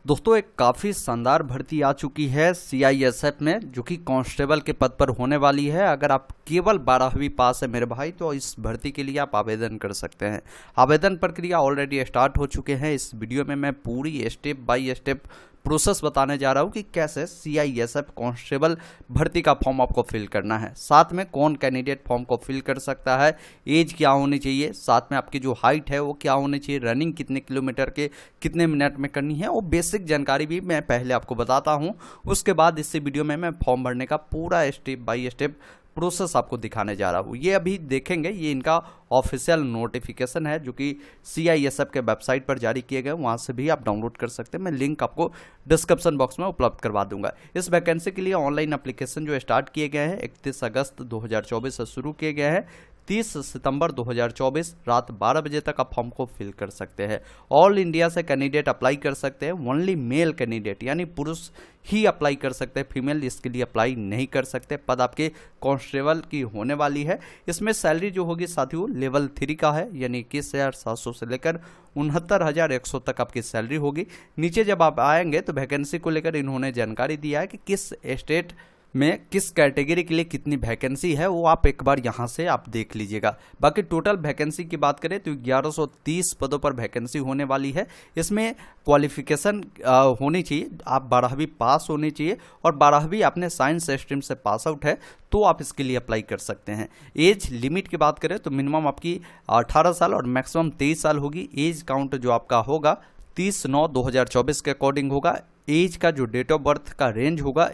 दोस्तों एक काफ़ी शानदार भर्ती आ चुकी है सीआईएसएफ में, जो कि कांस्टेबल के पद पर होने वाली है। अगर आप केवल 12वीं पास है मेरे भाई, तो इस भर्ती के लिए आप आवेदन कर सकते हैं। आवेदन प्रक्रिया ऑलरेडी स्टार्ट हो चुके हैं। इस वीडियो में मैं पूरी स्टेप बाय स्टेप प्रोसेस बताने जा रहा हूँ कि कैसे सीआईएसएफ कांस्टेबल भर्ती का फॉर्म आपको फिल करना है, साथ में कौन कैंडिडेट फॉर्म को फिल कर सकता है, एज क्या होनी चाहिए, साथ में आपकी जो हाइट है वो क्या होनी चाहिए, रनिंग कितने किलोमीटर के कितने मिनट में करनी है, वो बेसिक जानकारी भी मैं पहले आपको बताता हूँ। उसके बाद इस वीडियो में मैं फॉर्म भरने का पूरा स्टेप बाय स्टेप प्रोसेस आपको दिखाने जा रहा हूँ। ये अभी देखेंगे, ये इनका ऑफिशियल नोटिफिकेशन है जो कि सीआईएसएफ के वेबसाइट पर जारी किए गए, वहाँ से भी आप डाउनलोड कर सकते हैं। मैं लिंक आपको डिस्क्रिप्शन बॉक्स में उपलब्ध करवा दूंगा। इस वैकेंसी के लिए ऑनलाइन एप्लीकेशन जो स्टार्ट किए गए हैं 31 अगस्त 2024 से शुरू किए गए हैं। 30 सितंबर 2024 रात 12 बजे तक आप फॉर्म को फिल कर सकते हैं। ऑल इंडिया से कैंडिडेट अप्लाई कर सकते हैं। ओनली मेल कैंडिडेट यानी पुरुष ही अप्लाई कर सकते हैं, फीमेल इसके लिए अप्लाई नहीं कर सकते। पद आपके कांस्टेबल की होने वाली है। इसमें सैलरी जो होगी साथियों लेवल 3 का है, यानी 21,700 से लेकर 69,100 तक आपकी सैलरी होगी। नीचे जब आप आएंगे तो वैकेंसी को लेकर इन्होंने जानकारी दिया है कि किस स्टेट में किस कैटेगरी के लिए कितनी वैकेंसी है, वो आप एक बार यहाँ से आप देख लीजिएगा। बाकी टोटल वैकेंसी की बात करें तो 1130 पदों पर वैकेंसी होने वाली है। इसमें क्वालिफिकेशन होनी चाहिए, आप 12वीं पास होनी चाहिए और 12वीं आपने साइंस स्ट्रीम से पास आउट है तो आप इसके लिए अप्लाई कर सकते हैं। एज लिमिट की बात करें तो मिनिमम आपकी 18 साल और मैक्सिमम 23 साल होगी। एज काउंट जो आपका होगा 30/9/2024 के अकॉर्डिंग होगा। एज का जो डेट ऑफ बर्थ का रेंज होगा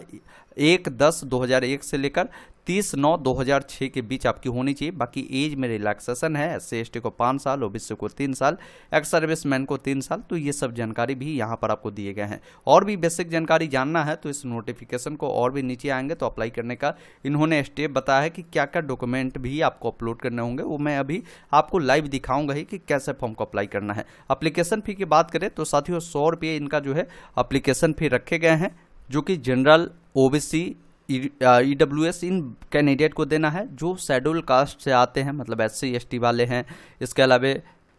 1/10/2001 से लेकर 30/9/2006 के बीच आपकी होनी चाहिए। बाकी एज में रिलैक्सेशन है, SC/ST को 5 साल, OBC को 3 साल, एक्स सर्विसमैन को 3 साल। तो ये सब जानकारी भी यहाँ पर आपको दिए गए हैं। और भी बेसिक जानकारी जानना है तो इस नोटिफिकेशन को और भी नीचे आएंगे तो अप्लाई करने का इन्होंने स्टेप बताया है कि क्या क्या डॉक्यूमेंट भी आपको अपलोड करने होंगे। वो मैं अभी आपको लाइव दिखाऊंगा ही कि कैसे फॉर्म को अप्लाई करना है। अप्लीकेशन फी की बात करें तो साथियों 100 रुपये इनका जो है अप्लीकेशन फी रखे गए हैं, जो कि जनरल, OBC, EWS इन कैंडिडेट को देना है। जो शेड्यूल कास्ट से आते हैं, मतलब SC/ST वाले हैं, इसके अलावा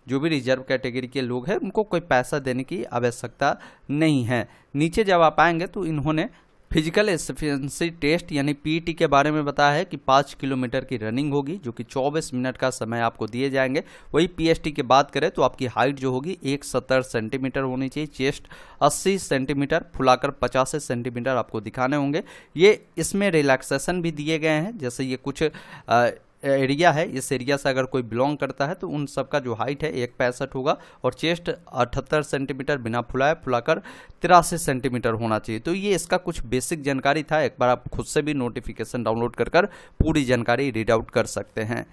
जो भी रिजर्व कैटेगरी के लोग हैं, उनको कोई पैसा देने की आवश्यकता नहीं है। नीचे जब आप आएंगे तो इन्होंने फिजिकल एफिशिएंसी टेस्ट यानी PET के बारे में बताया है कि 5 किलोमीटर की रनिंग होगी, जो कि 24 मिनट का समय आपको दिए जाएंगे। वही PST की बात करें तो आपकी हाइट जो होगी 170 सेंटीमीटर होनी चाहिए, चेस्ट 80 सेंटीमीटर, फुलाकर 85 सेंटीमीटर आपको दिखाने होंगे। ये इसमें रिलैक्सेशन भी दिए गए हैं, जैसे ये कुछ एरिया है, इस एरिया से अगर कोई बिलोंग करता है तो उन सबका जो हाइट है 165 होगा और चेस्ट 78 सेंटीमीटर बिना फुलाए फुलाकर 83 सेंटीमीटर होना चाहिए। तो ये इसका कुछ बेसिक जानकारी था। एक बार आप खुद से भी नोटिफिकेशन डाउनलोड कर पूरी जानकारी रीड आउट कर सकते हैं।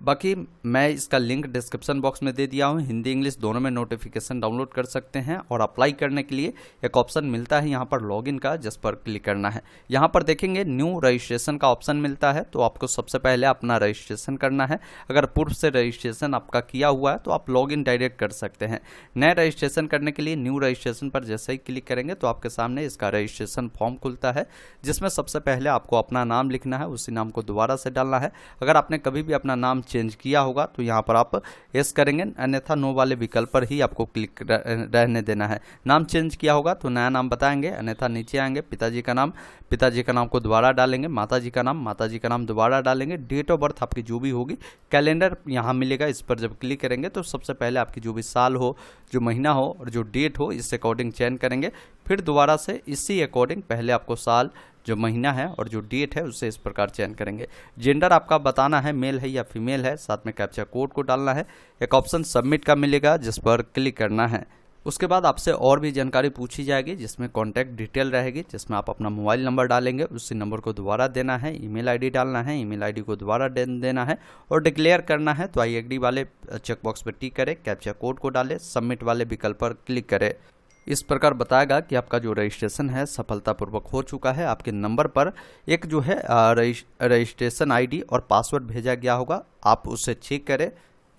बाकी मैं इसका लिंक डिस्क्रिप्शन बॉक्स में दे दिया हूँ, हिंदी इंग्लिश दोनों में नोटिफिकेशन डाउनलोड कर सकते हैं। और अप्लाई करने के लिए एक ऑप्शन मिलता है यहाँ पर लॉगिन का, जिस पर क्लिक करना है। यहाँ पर देखेंगे न्यू रजिस्ट्रेशन का ऑप्शन मिलता है, तो आपको सबसे पहले अपना रजिस्ट्रेशन करना है। अगर पूर्व से रजिस्ट्रेशन आपका किया हुआ है तो आप लॉगिन डायरेक्ट कर सकते हैं। नए रजिस्ट्रेशन करने के लिए न्यू रजिस्ट्रेशन पर जैसे ही क्लिक करेंगे तो आपके सामने इसका रजिस्ट्रेशन फॉर्म खुलता है, जिसमें सबसे पहले आपको अपना नाम लिखना है, उसी नाम को दोबारा से डालना है। अगर आपने कभी भी अपना नाम चेंज किया होगा तो यहाँ पर आप यस करेंगे, अन्यथा नो वाले विकल्प पर ही आपको क्लिक रहने देना है। नाम चेंज किया होगा तो नया नाम बताएंगे, अन्यथा नीचे आएंगे पिताजी का नाम को दोबारा डालेंगे, माताजी का नाम दोबारा डालेंगे। डेट ऑफ बर्थ आपकी जो भी होगी, कैलेंडर यहाँ मिलेगा, इस पर जब क्लिक करेंगे तो सबसे पहले आपकी जो भी साल हो, जो महीना हो और जो डेट हो, इस अकॉर्डिंग चयन करेंगे। फिर दोबारा से इसी अकॉर्डिंग पहले आपको साल, जो महीना है और जो डेट है उससे इस प्रकार चयन करेंगे। जेंडर आपका बताना है, मेल है या फीमेल है, साथ में कैप्चा कोड को डालना है। एक ऑप्शन सबमिट का मिलेगा जिस पर क्लिक करना है। उसके बाद आपसे और भी जानकारी पूछी जाएगी, जिसमें कॉन्टैक्ट डिटेल रहेगी, जिसमें आप अपना मोबाइल नंबर डालेंगे, उसी नंबर को दोबारा देना है। ईमेल आईडी डालना है, ईमेल आईडी को दोबारा देना है और डिक्लेयर करना है तो आई एग्री वाले चेकबॉक्स पर टिक करें, कैप्चा कोड को डालें, सबमिट वाले विकल्प पर क्लिक करें। इस प्रकार बताएगा कि आपका जो रजिस्ट्रेशन है सफलतापूर्वक हो चुका है। आपके नंबर पर एक जो है रजिस्ट्रेशन ID और पासवर्ड भेजा गया होगा, आप उसे चेक करें।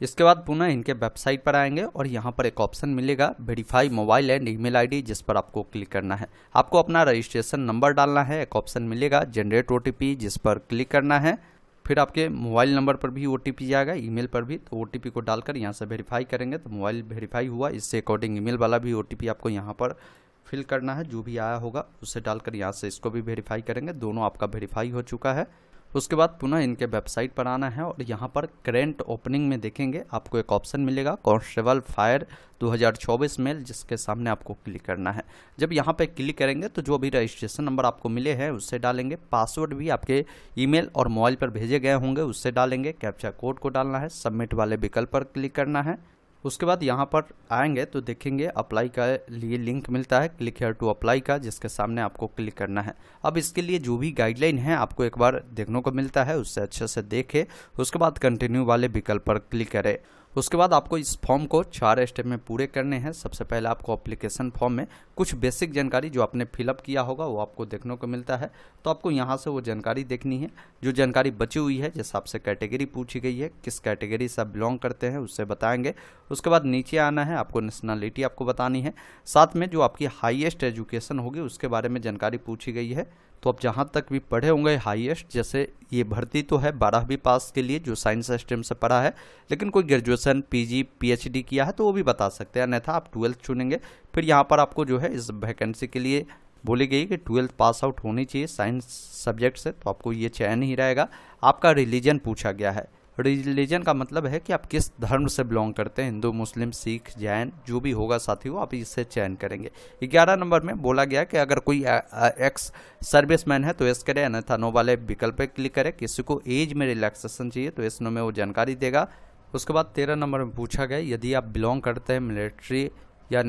इसके बाद पुनः इनके वेबसाइट पर आएंगे और यहाँ पर एक ऑप्शन मिलेगा verify mobile and email ID, जिस पर आपको क्लिक करना है। आपको अपना रजिस्ट्रेशन नंबर डालना है। एक ऑप्शन मिलेगा जनरेट OTP, जिस पर क्लिक करना है। फिर आपके मोबाइल नंबर पर भी OTP जाएगा, ईमेल पर भी, तो OTP को डालकर यहाँ से वेरीफाई करेंगे तो मोबाइल वेरीफाई हुआ। इससे अकॉर्डिंग ईमेल वाला भी OTP आपको यहाँ पर फिल करना है, जो भी आया होगा उसे डालकर यहाँ से इसको भी वेरीफाई करेंगे। दोनों आपका वेरीफाई हो चुका है। उसके बाद पुनः इनके वेबसाइट पर आना है और यहाँ पर करेंट ओपनिंग में देखेंगे आपको एक ऑप्शन मिलेगा कांस्टेबल फायर 2024 मेल, जिसके सामने आपको क्लिक करना है। जब यहाँ पे क्लिक करेंगे तो जो भी रजिस्ट्रेशन नंबर आपको मिले हैं उससे डालेंगे, पासवर्ड भी आपके ईमेल और मोबाइल पर भेजे गए होंगे उससे डालेंगे, कैप्चा कोड को डालना है, सबमिट वाले विकल्प पर क्लिक करना है। उसके बाद यहाँ पर आएंगे तो देखेंगे अप्लाई का लिए लिंक मिलता है, क्लिक हियर टू अप्लाई का, जिसके सामने आपको क्लिक करना है। अब इसके लिए जो भी गाइडलाइन है आपको एक बार देखने को मिलता है, उससे अच्छे से देखें। उसके बाद कंटिन्यू वाले विकल्प पर क्लिक करें। उसके बाद आपको इस फॉर्म को 4 स्टेप में पूरे करने हैं। सबसे पहले आपको एप्लीकेशन फॉर्म में कुछ बेसिक जानकारी जो आपने फिलअप किया होगा वो आपको देखने को मिलता है, तो आपको यहाँ से वो जानकारी देखनी है। जो जानकारी बची हुई है, जैसे आपसे कैटेगरी पूछी गई है, किस कैटेगरी से आप बिलोंग करते हैं उससे बताएंगे। उसके बाद नीचे आना है, आपको नेशनलिटी आपको बतानी है, साथ में जो आपकी हाईएस्ट एजुकेशन होगी उसके बारे में जानकारी पूछी गई है। तो आप जहाँ तक भी पढ़े होंगे हाईएस्ट, जैसे ये भर्ती तो है 12वीं पास के लिए जो साइंस स्ट्रीम से पढ़ा है, लेकिन कोई ग्रेजुएशन पीजी पीएचडी किया है तो वो भी बता सकते हैं, अन्यथा आप 12th चुनेंगे। फिर यहाँ पर आपको जो है इस वैकेंसी के लिए बोली गई कि 12th पास आउट होनी चाहिए साइंस सब्जेक्ट से, तो आपको ये चयन ही रहेगा। आपका रिलीजन पूछा गया है। रिलीजन का मतलब है कि आप किस धर्म से बिलोंग करते हैं, हिंदू मुस्लिम सिख जैन जो भी होगा साथियों, आप इससे चयन करेंगे। 11 नंबर में बोला गया कि अगर कोई एक्स सर्विसमैन है तो एस करे, अन्यथा नो वाले विकल्प पे क्लिक करें। किसी को एज में रिलैक्सेशन चाहिए तो एस नो में वो जानकारी देगा। उसके बाद 13 नंबर में पूछा गया यदि आप बिलोंग करते हैं मिलिट्री या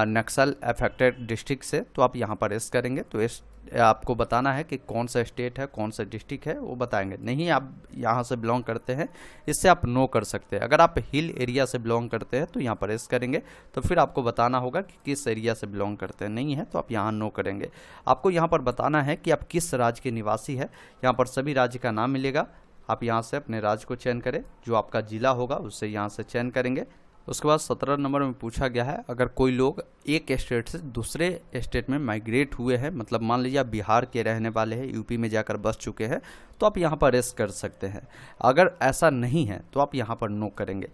नक्सल अफेक्टेड डिस्ट्रिक्ट से तो आप यहाँ पर एस करेंगे, तो एस आपको बताना है कि कौन सा स्टेट है कौन सा डिस्ट्रिक्ट है वो बताएंगे। नहीं आप यहाँ से बिलोंग करते हैं, इससे आप नो कर सकते हैं। अगर आप हिल एरिया से बिलोंग करते हैं तो यहाँ पर एस करेंगे, तो फिर आपको बताना होगा कि किस एरिया से बिलोंग करते हैं। नहीं है तो आप यहाँ नो करेंगे। आपको यहाँ पर बताना है कि आप किस राज्य के निवासी है। यहाँ पर सभी राज्य का नाम मिलेगा, आप यहाँ से अपने राज्य को चयन करें, जो आपका जिला होगा उससे यहाँ से चयन करेंगे। उसके बाद 17 नंबर में पूछा गया है अगर कोई लोग एक स्टेट से दूसरे स्टेट में माइग्रेट हुए हैं, मतलब मान लीजिए आप बिहार के रहने वाले हैं, यूपी में जाकर बस चुके हैं, तो आप यहाँ पर एस कर सकते हैं। अगर ऐसा नहीं है तो आप यहाँ पर नो करेंगे।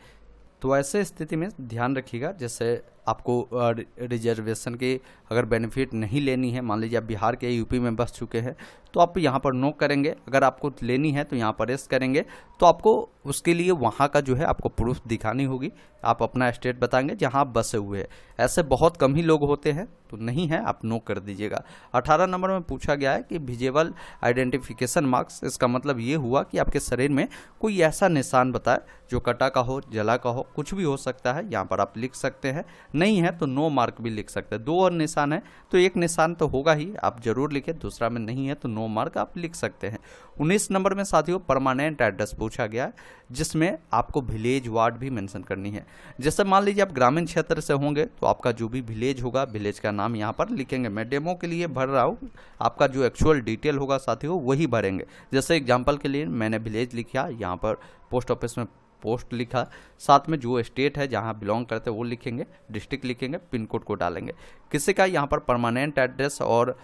तो ऐसे स्थिति में ध्यान रखिएगा, जैसे आपको रिजर्वेशन की अगर बेनिफिट नहीं लेनी है, मान लीजिए आप बिहार के यूपी में बस चुके हैं तो आप यहाँ पर नो करेंगे। अगर आपको लेनी है तो यहाँ पर एस करेंगे, तो आपको उसके लिए वहाँ का जो है आपको प्रूफ दिखानी होगी। आप अपना स्टेट बताएंगे जहाँ आप बसे हुए हैं। ऐसे बहुत कम ही लोग होते हैं, तो नहीं है आप नो कर दीजिएगा। 18 नंबर में पूछा गया है कि विजिबल आइडेंटिफिकेशन मार्क्स, इसका मतलब ये हुआ कि आपके शरीर में कोई ऐसा निशान बताए जो कटा का हो, जला का हो, कुछ भी हो सकता है, यहाँ पर आप लिख सकते हैं। नहीं है तो नो मार्क भी लिख सकते हैं। 2 और निशान है तो एक निशान तो होगा ही, आप जरूर लिखें, दूसरा में नहीं है तो नो मार्क आप लिख सकते हैं। 19 नंबर में साथियों परमानेंट एड्रेस पूछा गया है, जिसमें आपको विलेज वार्ड भी मेंशन करनी है। जैसे मान लीजिए आप ग्रामीण क्षेत्र से होंगे तो आपका जो भी विलेज होगा, विलेज का नाम यहाँ पर लिखेंगे। मैं डेमो के लिए भर रहा हूँ, आपका जो एक्चुअल डिटेल होगा साथियों वही भरेंगे। जैसे एग्जाम्पल के लिए मैंने विलेज लिखा, यहाँ पर पोस्ट ऑफिस में पोस्ट लिखा, साथ में जो स्टेट है जहाँ बिलोंग करते हैं वो लिखेंगे, डिस्ट्रिक्ट लिखेंगे, पिन कोड को डालेंगे। किसी का यहाँ पर परमानेंट एड्रेस और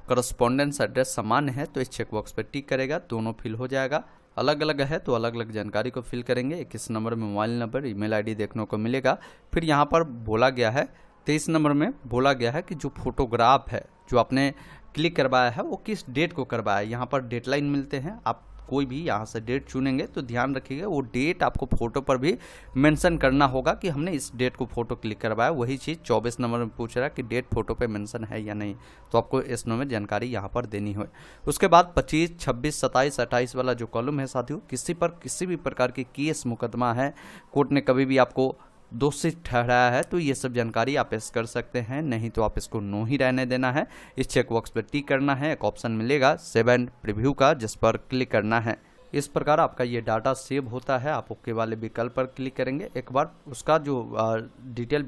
करस्पॉन्डेंस एड्रेस समान है तो इस चेकबॉक्स पर टिक करेगा, दोनों फिल हो जाएगा। अलग अलग है तो अलग अलग जानकारी को फिल करेंगे। 21 नंबर में मोबाइल नंबर ईमेल आईडी देखने को मिलेगा। फिर यहाँ पर बोला गया है 23 नंबर में बोला गया है कि जो फोटोग्राफ है जो आपने क्लिक करवाया है वो किस डेट को करवाया है। यहाँ पर डेडलाइन मिलते हैं, आप कोई भी यहाँ से डेट चुनेंगे तो ध्यान रखिएगा वो डेट आपको फोटो पर भी मेंशन करना होगा कि हमने इस डेट को फोटो क्लिक करवाया। वही चीज़ 24 नंबर में पूछ रहा है कि डेट फोटो पे मेंशन है या नहीं, तो आपको इस नो में जानकारी यहाँ पर देनी हो। उसके बाद 25, 26, 27, 28 वाला जो कॉलम है साथियों, किसी पर किसी भी प्रकार की केस मुकदमा है, कोर्ट ने कभी भी आपको दोषी ठहराया है तो ये सब जानकारी आप एस कर सकते हैं। नहीं तो आप इसको नो ही रहने देना है। इस चेकबॉक्स पर टिक करना है। एक ऑप्शन मिलेगा सेव एंड प्रीव्यू का, जिस पर क्लिक करना है। इस प्रकार आपका ये डाटा सेव होता है। आप ओके वाले विकल्प पर क्लिक करेंगे, एक बार उसका जो डिटेल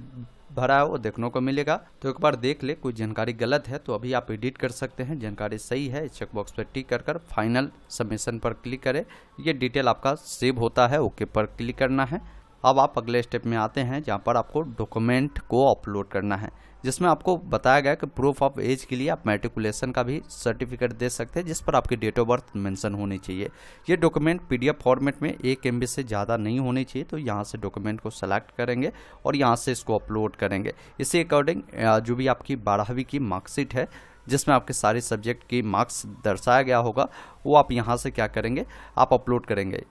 भरा है वो देखने को मिलेगा। तो एक बार देख ले, कोई जानकारी गलत है तो अभी आप एडिट कर सकते हैं। जानकारी सही है, चेकबॉक्स पर टिक कर फाइनल सबमिशन पर क्लिक करें। ये डिटेल आपका सेव होता है, ओके पर क्लिक करना है। अब आप अगले स्टेप में आते हैं जहाँ पर आपको डॉक्यूमेंट को अपलोड करना है। जिसमें आपको बताया गया कि प्रूफ ऑफ एज के लिए आप मैट्रिकुलेशन का भी सर्टिफिकेट दे सकते हैं, जिस पर आपकी डेट ऑफ बर्थ मेंशन होनी चाहिए। ये डॉक्यूमेंट पीडीएफ फॉर्मेट में 1 MB से ज़्यादा नहीं होनी चाहिए। तो यहाँ से डॉक्यूमेंट को सेलेक्ट करेंगे और यहाँ से इसको अपलोड करेंगे। इसी अकॉर्डिंग जो भी आपकी 12वीं की मार्कशीट है, जिसमें आपके सारे सब्जेक्ट की मार्क्स दर्शाया गया होगा, वो आप यहाँ से क्या करेंगे, आप अपलोड करेंगे।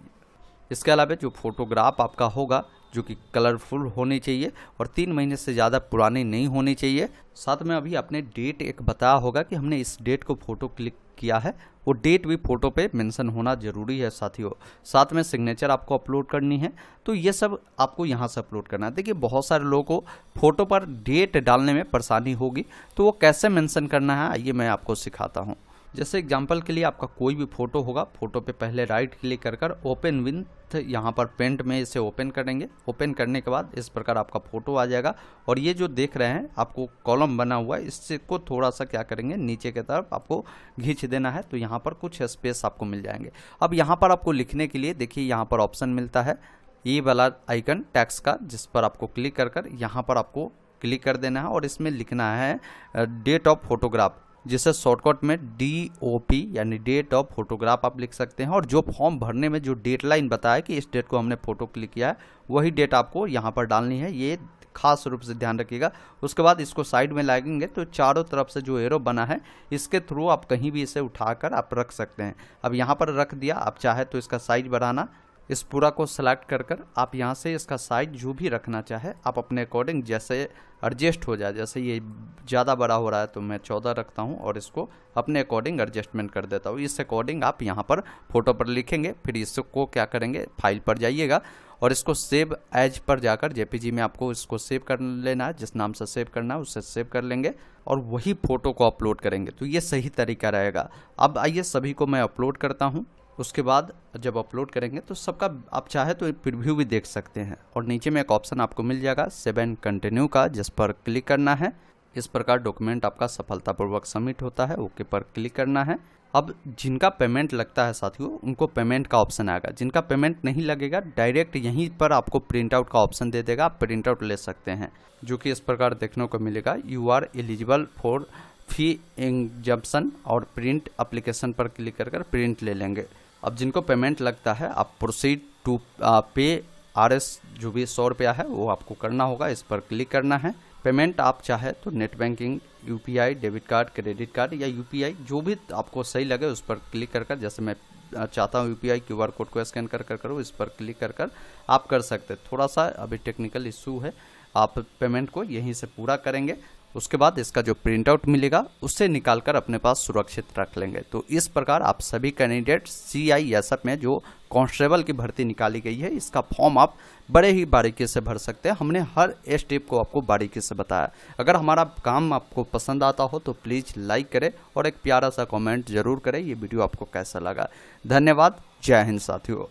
इसके अलावा जो फोटोग्राफ आपका होगा, जो कि कलरफुल होनी चाहिए और 3 महीने से ज़्यादा पुरानी नहीं होनी चाहिए। साथ में अभी आपने डेट एक बताया होगा कि हमने इस डेट को फ़ोटो क्लिक किया है, वो डेट भी फ़ोटो पे मेंशन होना ज़रूरी है साथियों। साथ में सिग्नेचर आपको अपलोड करनी है। तो ये सब आपको यहाँ से अपलोड करना है। देखिए बहुत सारे लोगों को फ़ोटो पर डेट डालने में परेशानी होगी, तो वो कैसे मेंशन करना है आइए मैं आपको सिखाता हूँ। जैसे एग्जांपल के लिए आपका कोई भी फ़ोटो होगा, फ़ोटो पे पहले राइट क्लिक कर ओपन विथ यहाँ पर पेंट में इसे ओपन करेंगे। ओपन करने के बाद इस प्रकार आपका फ़ोटो आ जाएगा और ये जो देख रहे हैं आपको कॉलम बना हुआ है, इससे को थोड़ा सा क्या करेंगे, नीचे की तरफ आपको खींच देना है। तो यहाँ पर कुछ स्पेस आपको मिल जाएंगे। अब यहाँ पर आपको लिखने के लिए देखिए यहाँ पर ऑप्शन मिलता है ये वाला आइकन टैक्स का, जिस पर आपको क्लिक कर यहाँ पर आपको क्लिक कर देना है और इसमें लिखना है डेट ऑफ फोटोग्राफ, जिसे शॉर्टकट में DOP यानी डेट ऑफ फोटोग्राफ आप लिख सकते हैं। और जो फॉर्म भरने में जो डेडलाइन बताया कि इस डेट को हमने फ़ोटो क्लिक किया है, वही डेट आपको यहाँ पर डालनी है। ये खास रूप से ध्यान रखिएगा। उसके बाद इसको साइड में लागेंगे तो चारों तरफ से जो एरो बना है, इसके थ्रू आप कहीं भी इसे उठाकर आप रख सकते हैं। अब यहाँ पर रख दिया, आप चाहे तो इसका साइज बढ़ाना, इस पूरा को सेलेक्ट कर आप यहाँ से इसका साइज जो भी रखना चाहे आप अपने अकॉर्डिंग जैसे एडजस्ट हो जाए। जैसे ये ज़्यादा बड़ा हो रहा है तो मैं 14 रखता हूँ और इसको अपने अकॉर्डिंग एडजस्टमेंट कर देता हूँ। इस अकॉर्डिंग आप यहाँ पर फोटो पर लिखेंगे, फिर इसको क्या करेंगे, फाइल पर जाइएगा और इसको सेव एज पर जाकर JPG में आपको इसको सेव कर लेना है। जिस नाम से सेव करना है उससे सेव कर लेंगे और वही फ़ोटो को अपलोड करेंगे। तो ये सही तरीका रहेगा। अब आइए सभी को मैं अपलोड करता हूँ। उसके बाद जब अपलोड करेंगे तो सबका आप चाहे तो प्रीव्यू भी देख सकते हैं और नीचे में एक ऑप्शन आपको मिल जाएगा 7 कंटिन्यू का, जिस पर क्लिक करना है। इस प्रकार डॉक्यूमेंट आपका सफलतापूर्वक सबमिट होता है। ओके पर क्लिक करना है। अब जिनका पेमेंट लगता है साथियों, उनको पेमेंट का ऑप्शन आएगा। जिनका पेमेंट नहीं लगेगा, डायरेक्ट यहीं पर आपको प्रिंट आउट का ऑप्शन दे देगा, आप प्रिंट आउट ले सकते हैं, जो कि इस प्रकार देखने को मिलेगा। You are eligible for fee exemption और प्रिंट एप्लीकेशन पर क्लिक कर प्रिंट ले लेंगे। अब जिनको पेमेंट लगता है, आप प्रोसीड टू पे RS जो भी 100 रुपया है वो आपको करना होगा। इस पर क्लिक करना है। पेमेंट आप चाहे तो net banking, UPI, debit card, credit card या UPI जो भी आपको सही लगे उस पर क्लिक कर जैसे मैं चाहता हूँ UPI QR कोड को स्कैन कर इस पर क्लिक कर आप कर सकते हैं। थोड़ा सा अभी टेक्निकल इशू है, आप पेमेंट को यहीं से पूरा करेंगे। उसके बाद इसका जो प्रिंट आउट मिलेगा उससे निकालकर अपने पास सुरक्षित रख लेंगे। तो इस प्रकार आप सभी कैंडिडेट CISF में जो कांस्टेबल की भर्ती निकाली गई है, इसका फॉर्म आप बड़े ही बारीकी से भर सकते हैं। हमने हर स्टेप को आपको बारीकी से बताया। अगर हमारा काम आपको पसंद आता हो तो प्लीज़ लाइक करें और एक प्यारा सा कमेंट जरूर करें। ये वीडियो आपको कैसा लगा। धन्यवाद। जय हिंद साथियों।